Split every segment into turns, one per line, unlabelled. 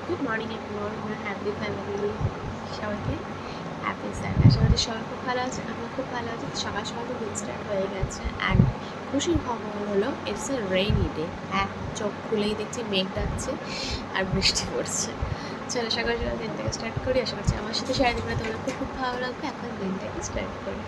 Good morning everyone, আমার happy family সবাইকে happy sand. আশা করি সবাই খুব ভালো আছে, আমি খুব ভালো আছি। সকাল সকাল তো দিন স্টার্ট হয়ে গেছে অ্যান্ড খুশির খবর হলো ইটস এ রেইনি ডে। হ্যাঁ, চোখ খুলেই দেখছি মেঘ ডাকছে আর বৃষ্টি পড়ছে। চলো সকাল সকাল দিনটাকে স্টার্ট করি। আশা করছি আমার সাথে সারাদিন তোমাদের খুব খুব ভালো লাগবে। এখন দিনটাকে স্টার্ট করি।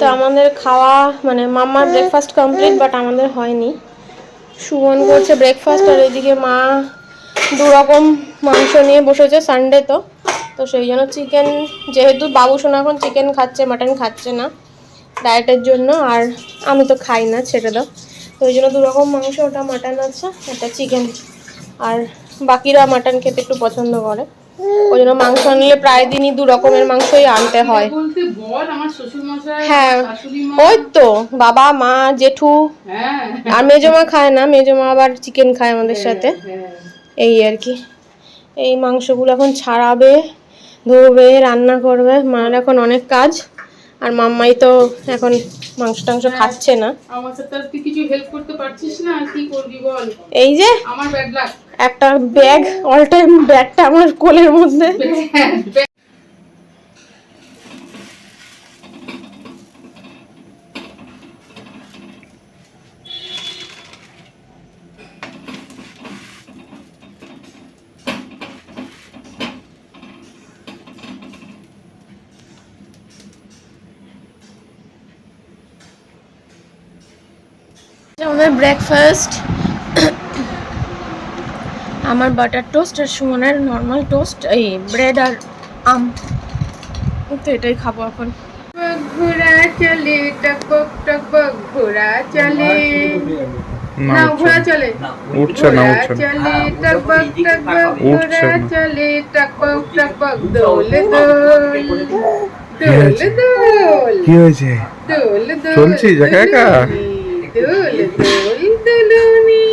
তো আমাদের খাওয়া মানে মাম্মার ব্রেকফাস্ট কমপ্লিট, বাট আমাদের হয়নি। সুমন করছে ব্রেকফাস্ট, আর এদিকে মা দু রকম মাংস নিয়ে বসেছে। সানডে তো তো সেই জন্য চিকেন, যেহেতু বাবু সোনা এখন চিকেন খাচ্ছে, মাটন খাচ্ছে না ডায়েটের জন্য, আর আমি তো খাই না, ছেড়ে দাও। তো ওই জন্য দু রকম মাংস, ওটা মাটন আছে, এটা চিকেন। আর বাকিরা মাটন খেতে একটু পছন্দ করে, ওই জন্য মাংস আনলে প্রায় দিনই দু রকমের মাংসই আনতে হয়। হ্যাঁ, ওই তো বাবা মা জেঠু, আর মেজমা খায় না, মেজমা আবার চিকেন খায় আমাদের সাথে, এই আর কি। এই মাংসগুলো এখন ছাড়াবে, ধোবে, রান্না করবে। মার এখন অনেক কাজ, আর মাম্মাই তো এখন মাংস টাংস খাচ্ছে না।
আমার সাথে তুই কিছু হেল্প করতে পারছিস না, আর কি করবি বল।
এই যে
আমার ব্যাড লাক,
একটা ব্যাগ, অল টাইম ব্যাগটা আমার কোলের মধ্যে। আমাদের ব্রেকফাস্ট, আমার বাটার টোস্ট আর সুমনের নর্মাল টোস্ট, এই ব্রেড আর আম। তো এটাই খাবো এখন।
ঘোড়া চলে টকবক টকবক, ঘোড়া চলে না, ঘোড়া চলে
উঠছে না,
ঘোড়া
উঠছে না,
চলে টকবক টকবক,
উঠছে
ঘোড়া
না।
চলে টকবক টকবক, দোল দোল দোল দোল
কি হয়েছে?
দোল দোল
চলছিস একা একা?
দোল দোল দোলনি,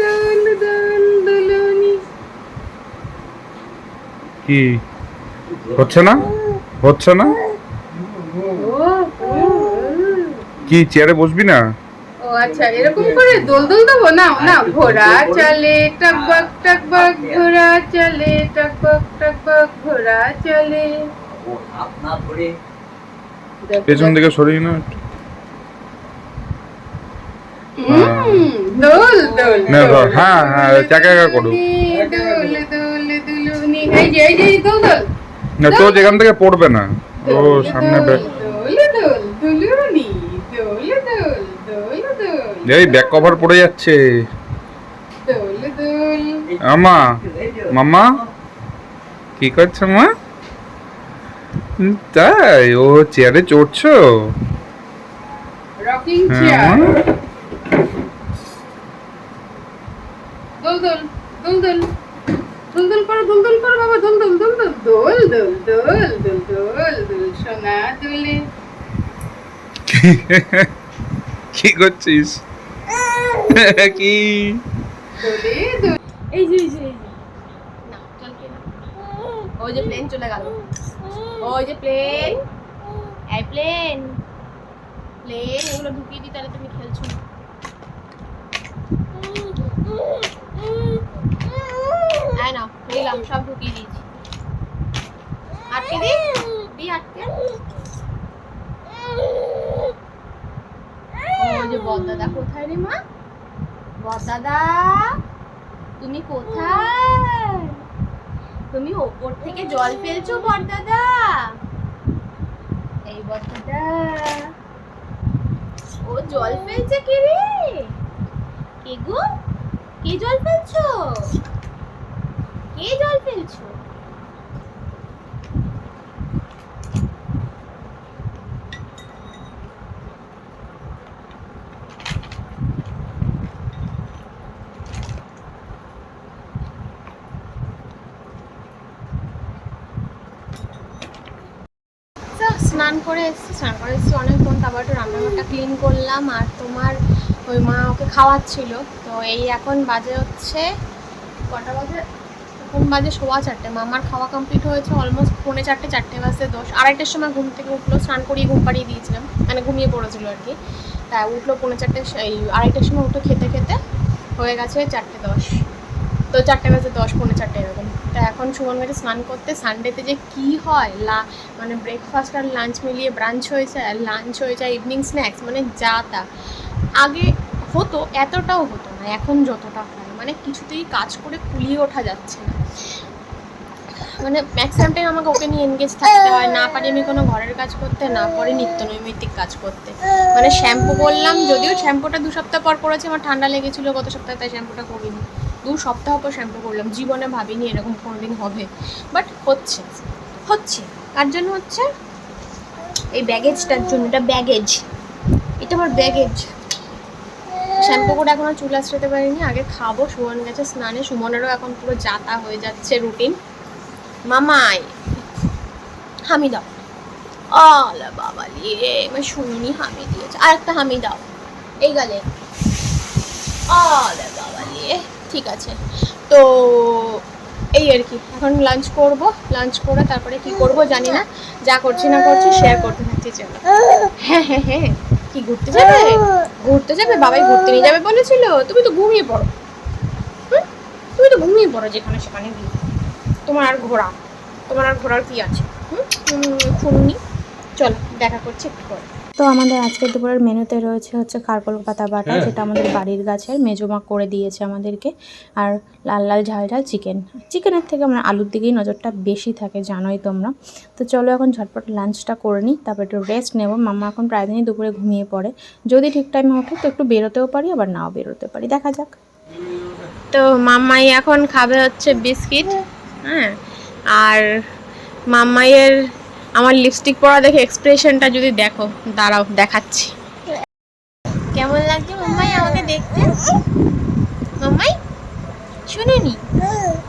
দোল দোল দোলনি।
কি হচ্ছে না? হচ্ছে না? কি চেয়ারে বসবি না?
ও আচ্ছা, এরকম করে দোল দোল দেবো না। না, ঘোড়া চলে টকবক টকবক, ঘোড়া চলে টকবক টকবক, ঘোড়া চলে।
পেছন দিকে সরিয়ে না একটু।
দোল দোল
না, ধর। হ্যাঁ হ্যাঁ, চাকা একা করো।
দোল দোল দুলুনি, এই যে এই যে দোল দোল
না তো, যেখান থেকে পড়বে না ও সামনে ব্যাগ।
দোল দোল দুলুনি, দোল দোল দোল দোল,
এই ব্যাক কভার পড়ে যাচ্ছে।
দোল দোল।
আমা, মাম্মা কি করছো মা? তাই ও চেয়ারে চড়ছো?
রকিং
হ্যাঁ
চেয়ার।
মা।
দোল দোল দোল দোল দোল দোল করো, দোল দোল করো বাবা, দোল দোল দোল দোল দোল দোল দোল দোল দোল দোল, সোনা দোলে।
কি করছিস? কি
দোলে দোল।
এই যে এই যে এই যে না, চল কে না, ওই যে প্লেন চলে গেল, ওই যে প্লেন, এই প্লেন প্লেন, এগুলো ঢুকিয়ে দিই, তাহলে তুমি খেলছো না। এই নাও, নিলাম, সব ঢুকিয়ে দিয়েছি। আটকে দি দি, আটকে। ওই যে বড়দাদা কোথায় রে মা? বড়দাদা তুমি কোথায়? তুমি ওপর থেকে জল ফেলছো বড়দাদা? এই বড়দাদা, ও জল ফেলছে। কে রে? কে গো? কে জল ফেলছো? কে জল ফেলছো? স্নান করে এসেছি অনেকক্ষণ, তারপর একটু রান্নাঘরটা ক্লিন করলাম, আর তোমার ওই মা ওকে খাওয়াচ্ছিল। তো এই এখন বাজে হচ্ছে কটা বাজে, এখন বাজে 4:15। মামার খাওয়া কমপ্লিট হয়েছে অলমোস্ট 4:45, 4:10, 2:30 সময় ঘুম থেকে উঠলো, স্নান করিয়ে ঘুম পাড়িয়ে দিয়েছিলাম, মানে ঘুমিয়ে পড়েছিল আর কি। তাই উঠলো 4:45, এই 2:30 সময় উঠে খেতে খেতে হয়ে গেছে 4:10। তো 4:10, 10, 4:45 এরকম। তো এখন সুমন গেছে স্নান করতে। সানডেতে যে কি হয় মানে ব্রেকফাস্ট আর লাঞ্চ মিলিয়ে ব্রাঞ্চ হয়ে যায়, আর লাঞ্চ হয়ে যায় ইভিনিং স্ন্যাক্স, মানে যা তা। আগে হতো, এতটাও হতো না, এখন যতটা হয় মানে কিছুতেই কাজ করে কুলিয়ে ওঠা যাচ্ছে না। মানে ম্যাক্সিমাম টাইম আমাকে ওকে নিয়ে এনগেজ থাকতে হয়, না পারি আমি কোনো ঘরের কাজ করতে, না পারি নিত্য নৈমিত্তিক কাজ করতে। মানে শ্যাম্পু করলাম, যদিও শ্যাম্পুটা 2 সপ্তাহ পর করেছি, আমার ঠান্ডা লেগেছিলো গত সপ্তাহে, তাই শ্যাম্পুটা করিনি। 2 সপ্তাহ পর শ্যাম্পু করলাম, জীবনে ভাবিনি এরকম কোনোদিন হবে, বাট হচ্ছে। কার জন্য হচ্ছে? এই ব্যাগেজটার জন্য। এটা ব্যাগেজ, এটা আমার ব্যাগেজ। শ্যাম্পু করে এখনো চুল আঁচড়াতে পারিনি, আগে খাবো। সুমন গেছে স্নানে, সুমনেরও এখন পুরো যাতা হয়ে যাচ্ছে রুটিন। মামাই হামি দাও, আলা বাবা রে, আমি শুনিনি হামি দিয়েছে, আর একটা হামি দাও এই গালে, আলা বাবা রে। ঠিক আছে, তো এই আর কি, এখন লাঞ্চ করব, লাঞ্চ করে তারপরে কি করব জানি না, যা করছি না করছি শেয়ার করতে থাকছি। চলো। হ্যাঁ হ্যাঁ হ্যাঁ, কি ঘুরতে যাবে? ঘুরতে যাবে, বাবাই ঘুরতে নিয়ে যাবে বলেছিল। তুমি তো ঘুমিয়ে পড়ো, তুমি তো ঘুমিয়ে পড়ো যেখানে সেখানে গিয়ে। তোমার আর ঘোরার কি আছে? শুনুনি, চলো দেখা করছি একটু পরে।
তো আমাদের আজকের দুপুরের মেনুতে রয়েছে হচ্ছে খারকোল পাতা বাটা, যেটা আমাদের বাড়ির গাছের মেজমা করে দিয়েছে আমাদেরকে, আর লাল লাল ঝাল ঝাল চিকেনের থেকে আমরা আলুর দিকেই নজরটা বেশি থাকে, জানোই তোমরা। তো চলো এখন ঝটপট লাঞ্চটা করে নিই, তারপর একটু রেস্ট নেব। মাম্মা এখন প্রায় দিনই দুপুরে ঘুমিয়ে পড়ে, যদি ঠিক টাইমে ওঠে তো একটু বেরোতেও পারি, আবার নাও বেরোতে পারি, দেখা যাক।
তো মাম্মাই এখন খাবে হচ্ছে বিস্কিট, হ্যাঁ। আর মাম্মাইয়ের আমার লিপস্টিক পরা দেখে এক্সপ্রেশনটা যদি দেখো, দাঁড়াও দেখাচ্ছি। কেমন লাগছে মাম্মাই আমাকে দেখতে? মাম্মাই শুনুনি,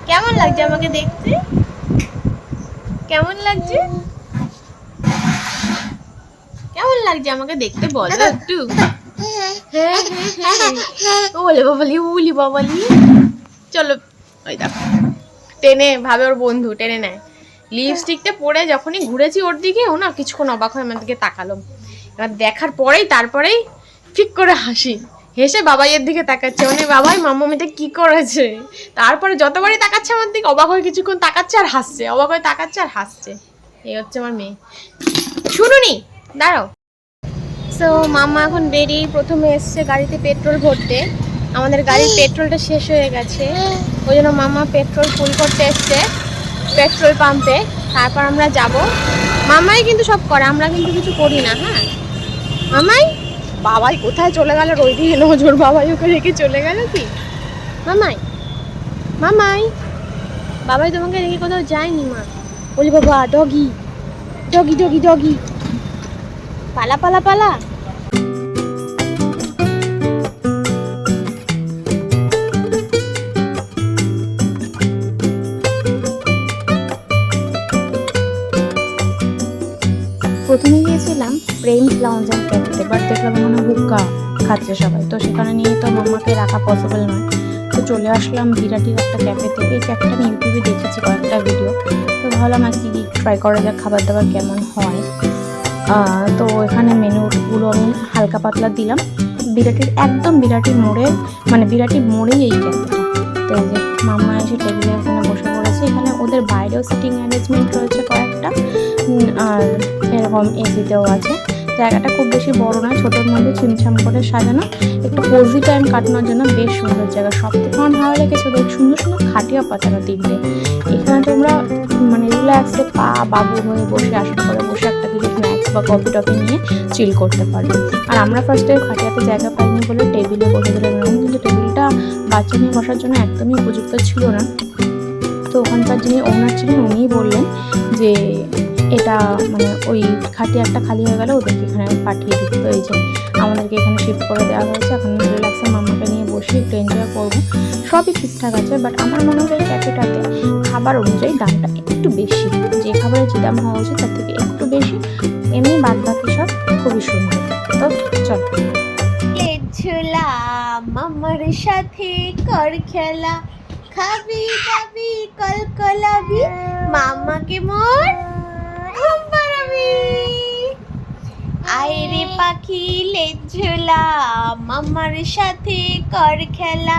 কেমন লাগছে আমাকে দেখতে? কেমন লাগছে? কেমন লাগছে আমাকে দেখতে বলো একটু। হ্যাঁ হ্যাঁ হ্যাঁ, ওলে বাবালি। চলো, ওই দেখো টেনে ভাবে ওর বন্ধু, টেনে নেয়। লিপস্টিকটা পরে যখনই ঘুরেছি ওর দিকে, ও না কিছুক্ষণ অবাক হয়ে আমার দিকে তাকালো। এবার দেখার তারপরেই ঠিক করে হেসে বাবাইয়ের দিকে তাকাচ্ছে, মানে বাবাই মাম্মামিটা কি করেছে। তারপরে যতবারই তাকাচ্ছে আমার দিকে, অবাক হয়ে কিছুক্ষণ তাকাচ্ছে আর হাসছে, অবাক হয়ে তাকাচ্ছে আর হাসছে। এই হচ্ছে আমার মেয়ে। শুনুনি, দাঁড়াও। সো মাম্মা এখন রেডি, প্রথমে এসছে গাড়িতে পেট্রোল ভরতে। আমাদের গাড়ির পেট্রোলটা শেষ হয়ে গেছে, ওই জন্য মাম্মা পেট্রোল ফুল করতে এসছে পেট্রোল পাম্পে। তারপর আমরা যাব। মামাই কিন্তু সব করে, আমরা কিন্তু কিছু করি না। হ্যাঁ মামাই, বাবাই কোথায় চলে গেল, ওই দিকে নজর, বাবাই ওকে রেখে চলে গেল কি? মামাই বাবাই তোমাকে রেখে কোথাও যায়নি মা। বলি বাবা, ডগি ডগি ডগি ডগি, পালা পালা পালা।
প্রথমে গিয়েছিলাম প্রেমস লাউঞ্জ অ্যান্ড ক্যাফেতে, বাট দেখলাম ওখানে হুক্কা খাচ্ছে সবাই, তো সেখানে নিয়ে তো মাম্মাকে রাখা পসিবল নয়। তো চলে আসলাম বিরাটির একটা ক্যাফেতে। এই ক্যাফেটা আমি ইউটিউবে দেখেছি কয়েকটা ভিডিও, তো ভাবলাম আজকে কি ট্রাই করা যাক খাবার দাবার কেমন হয়। তো এখানে মেনুগুলো আমি হালকা পাতলা দিলাম। বিরাটির মোড়ে, মানে বিরাটির মোড়েই এই ক্যাফেটা। তো এই যে মাম্মা এসে টেবিলে এখানে বসে পড়েছে। এখানে ওদের বাইরেও সিটিং অ্যারেঞ্জমেন্ট রয়েছে কয়েকটা, আর এরকম এসিতেও আছে। জায়গাটা খুব বেশি বড় নয়, ছোটোর মধ্যে ছিমছাম করে সাজানো, একটু কোজি টাইম কাটানোর জন্য বেশ সুন্দর জায়গা। সব থেকে আমার ভালো লেগেছে ওদের সুন্দর সুন্দর খাটিয়া পাতানো 3টে। এখানে তোমরা মানে রিল্যাক্সে বাবু হয়ে বসে, আসন করে বসে একটা কিছু স্ন্যাক্স বা কফি টফি নিয়ে চিল করতে পারবে। আর আমরা ফার্স্টে খাটিয়াতে জায়গা পাইনি বলে টেবিলে বসে দিলাম, কিন্তু টেবিলটা বাচ্চা নিয়ে বসার জন্য একদমই উপযুক্ত ছিল না। তো ওখানকার যিনি ওনার ছিলেন উনিই বললেন যে এটা মানে ওই খাটিয়াটা খালি হয়ে গেলে ওদেরকে এখানে পাঠিয়ে দিত। তো এই যে আমাদেরকে এখানে শিফট করে দেওয়া হয়েছে। এখন রিল্যাক্সে মাম্মাকে নিয়ে বসে একটু এনজয় করবো। সবই ঠিকঠাক আছে, বাট আমার মনে হয় এই ক্যাফেটাতে খাবার অনুযায়ী দামটা একটু বেশি, যে খাবারের যে দাম হওয়া উচিত তার থেকে একটু বেশি। এমনি বাদ বাকি সব খুবই সুন্দর। তো চলো।
ঝুলা মামার সাথে কর খেলা, খাবি দাবি কলকলাবি, মামাকে মোর ঘুম পাড়াবি। আয় রে পাখি লে ঝুলা, মামার সাথে কর খেলা,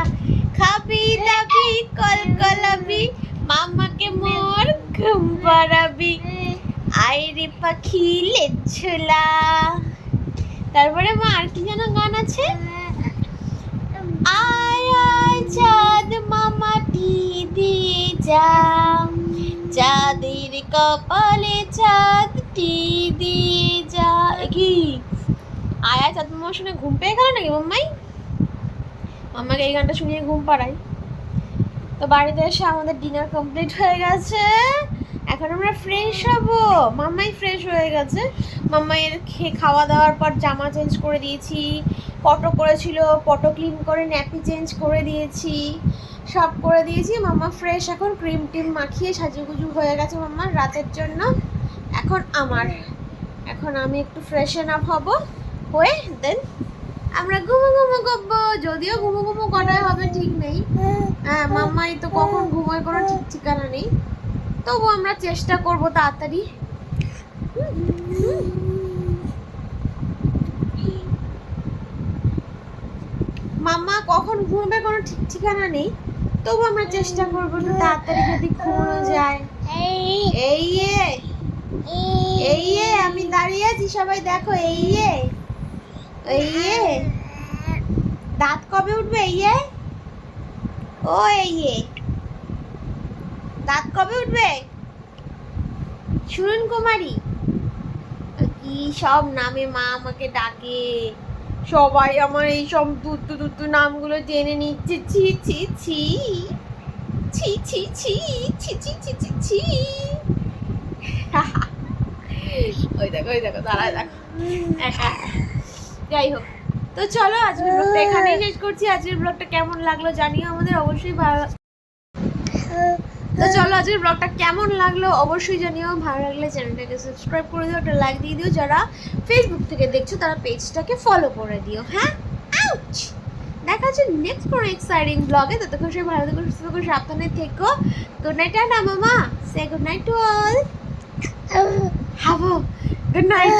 খাবি দাবি কলকলাবি, মামাকে মোর পড়াবি আইরে পাখি লেঝুলা। তারপরে মা আর কি যেন গান আছে, আয় আয় চাঁদ মামা টি দিয়ে যা, চাঁদের কপালে চাঁদ টি দিয়ে যা। কি আয় আয় চাঁদ মামা শুনে ঘুম পেয়ে গেল নাকি মাম্মাই? মাম্মাকে এই গানটা শুনিয়ে ঘুম পাড়াই। তো বাড়িতে এসে আমাদের ডিনার কমপ্লিট হয়ে গেছে, এখন আমরা ফ্রেশ হব। মাম্মাই ফ্রেশ হয়ে গেছে, মাম্মাইয়ের খাওয়া দাওয়ার পর জামা চেঞ্জ করে দিয়েছি, পটো করেছিল পটো ক্লিন করে ন্যাপি চেঞ্জ করে দিয়েছি, সব করে দিয়েছি। মাম্মা ফ্রেশ, এখন ক্রিম টিম মাখিয়ে সাজুগুজু হয়ে গেছে মাম্মার রাতের জন্য। এখন আমি একটু ফ্রেশন আপ হব, হয়ে দেন আমরা ঘুমো ঘুমো করবো। যদিও ঘুমো ঘুমো কটায় হবে ঠিক নেই, হ্যাঁ মাম্মাই তো কখন ঘুমোয় কোনো ঠিক ঠিকানা নেই, তবু আমরা চেষ্টা করব তাড়াতাড়ি। মাম্মা কখন ঘুমবে কোনো ঠিক ঠিকানা নেই, তবু আমরা চেষ্টা করবো একটু তাড়াতাড়ি যদি ঘুমানো যায়। এই আমি দাঁড়িয়ে আছি, সবাই দেখো। এই দাঁত কবে উঠবে? দাঁত কবে উঠবে? শুনুন কুমারী, কি সব নামে মা আমাকে ডাকে, সবাই আমার এই সব দুত্তু নামগুলো জেনে নিচ্ছে। ছি ছি ছি ছি ছি ছি ছি ছি ছি ছি ছি। ওই দেখো দাঁড়ায় দেখো। যাই হোক, তো চলো আজকের ব্লগটা এখানেই শেষ করছি। আজকের ব্লগটা কেমন লাগলো জানিও আমাদের, অবশ্যই ভালো। তো চলো আজকের ব্লগটা কেমন লাগলো অবশ্যই জানিও, ভালো লাগলে চ্যানেলটাকে সাবস্ক্রাইব করে দিও, একটা লাইক দিয়ে দিও। যারা ফেসবুক থেকে দেখছো তারা পেজটাকে ফলো করে দিও। হ্যাঁ, আউচ। দেখা হচ্ছে নেক্সট কোনো এক্সাইটিং ব্লগে। ততক্ষণ সবাই ভালো থেকো, সুস্থ থেকো, সাবধানে থেকো। গুড নাইট টাটা মামা, সে good night to all. Have a good night.